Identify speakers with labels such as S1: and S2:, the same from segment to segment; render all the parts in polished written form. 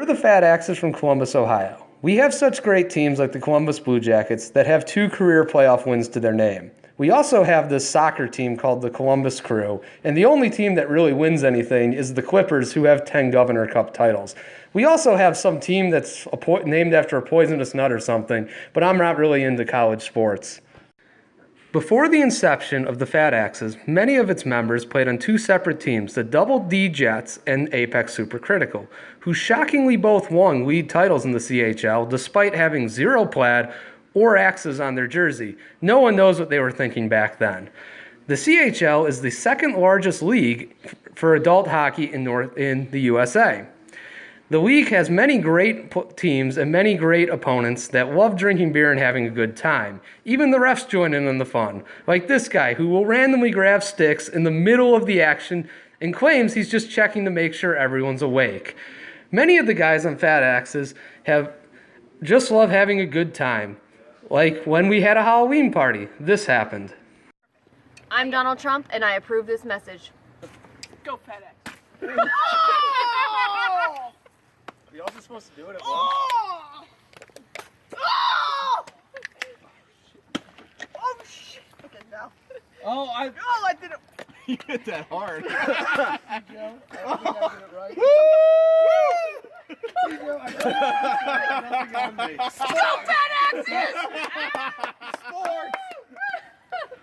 S1: We're the Fat Axes from Columbus, Ohio. We have such great teams like the Columbus Blue Jackets that have 2 career playoff wins to their name. We also have this soccer team called the Columbus Crew, and the only team that really wins anything is the Clippers, who have 10 Governor Cup titles. We also have some team that's named after a poisonous nut or something, but I'm not really into college sports. Before the inception of the Fat Axes, many of its members played on 2 separate teams, the Double D Jets and Apex Supercritical, who shockingly both won league titles in the CHL despite having 0 plaid or axes on their jersey. No one knows what they were thinking back then. The CHL is the 2nd largest league for adult hockey in the USA. The league has many great teams and many great opponents that love drinking beer and having a good time. Even the refs join in on the fun, like this guy who will randomly grab sticks in the middle of the action and claims he's just checking to make sure everyone's awake. Many of the guys on Fat Axes just love having a good time. Like when we had a Halloween party, this happened.
S2: I'm Donald Trump and I approve this message.
S3: Go Fat Axe.
S4: We also supposed to do it at once.
S3: Oh! Oh! Oh shit! Okay, now.
S4: Oh, I
S3: did it.
S4: you hit that hard.
S3: Joe, I think I did it right. Joe, I got nothing on me.
S2: Go Fat Axes!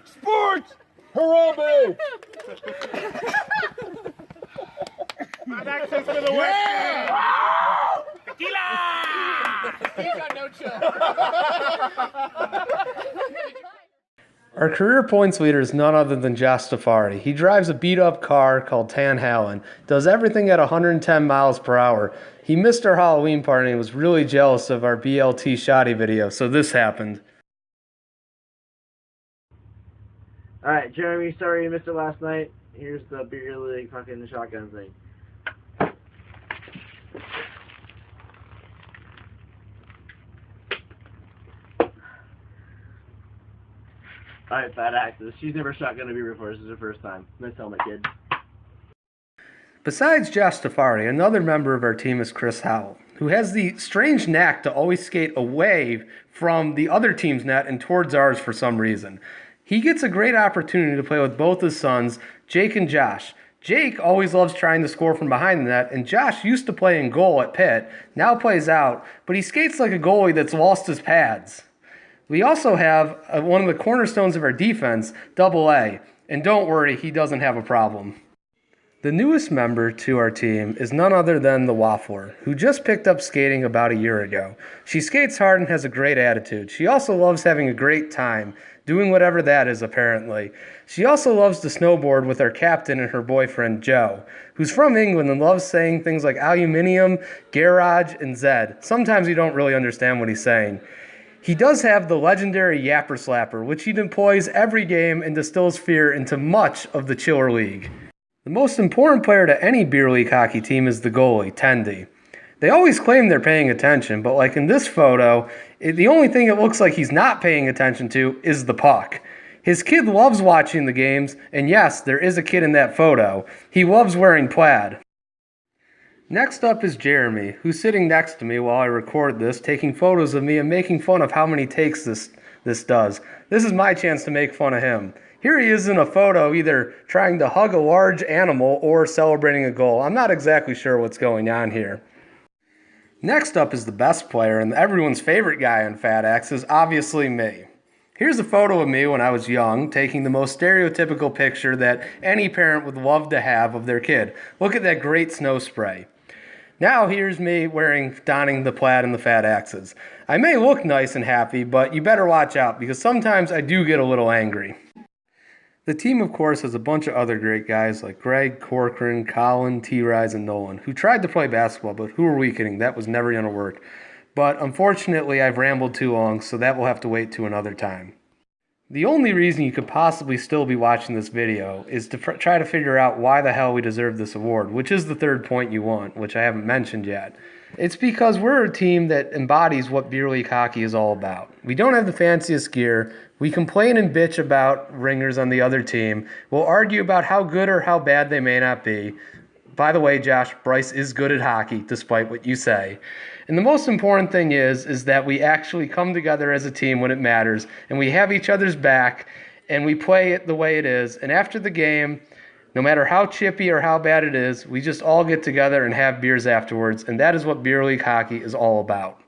S4: Sports! Harambe!
S3: Fat Axes for the win!
S4: Tequila!
S3: He's got no chill.
S1: Our career points leader is none other than Josh Stafari. He drives a beat-up car called Tan Halen, does everything at 110 miles per hour. He missed our Halloween party and was really jealous of our BLT shoddy video, so this happened.
S5: Alright, Jeremy, sorry you missed it last night. Here's the beer league fucking shotgun thing. Alright, Fat Axes. She's never shotgunned a beer before. This is her first time. Nice helmet, kid.
S1: Besides Josh Stafari, another member of our team is Chris Howell, who has the strange knack to always skate away from the other team's net and towards ours for some reason. He gets a great opportunity to play with both his sons, Jake and Josh. Jake always loves trying to score from behind the net, and Josh used to play in goal at Pitt, now plays out, but he skates like a goalie that's lost his pads. We also have one of the cornerstones of our defense, Double A, and don't worry, he doesn't have a problem. The newest member to our team is none other than the Waffler, who just picked up skating about a year ago. She skates hard and has a great attitude. She also loves having a great time, doing whatever that is apparently. She also loves to snowboard with our captain and her boyfriend, Joe, who's from England and loves saying things like aluminium, garage, and Zed. Sometimes you don't really understand what he's saying. He does have the legendary Yapper Slapper, which he deploys every game and distills fear into much of the Chiller League. The most important player to any beer league hockey team is the goalie, Tendy. They always claim they're paying attention, but like in this photo, the only thing it looks like he's not paying attention to is the puck. His kid loves watching the games, and yes, there is a kid in that photo. He loves wearing plaid. Next up is Jeremy, who's sitting next to me while I record this, taking photos of me and making fun of how many takes this does. This is my chance to make fun of him. Here he is in a photo either trying to hug a large animal or celebrating a goal. I'm not exactly sure what's going on here. Next up is the best player and everyone's favorite guy on Fat Axes, obviously me. Here's a photo of me when I was young, taking the most stereotypical picture that any parent would love to have of their kid. Look at that great snow spray. Now here's me donning the plaid and the Fat Axes. I may look nice and happy, but you better watch out because sometimes I do get a little angry. The team, of course, has a bunch of other great guys like Greg, Corcoran, Colin, T-Rise, and Nolan, who tried to play basketball, but who are we kidding? That was never going to work. But unfortunately, I've rambled too long, so that will have to wait to another time. The only reason you could possibly still be watching this video is to try to figure out why the hell we deserve this award, which is the third point you want, which I haven't mentioned yet. It's because we're a team that embodies what beer league hockey is all about. We don't have the fanciest gear. We complain and bitch about ringers on the other team. We'll argue about how good or how bad they may not be. by the way, Josh, Bryce is good at hockey, despite what you say. And the most important thing is that we actually come together as a team when it matters, and we have each other's back, and we play it the way it is. And after the game, no matter how chippy or how bad it is, we just all get together and have beers afterwards, and that is what beer league hockey is all about.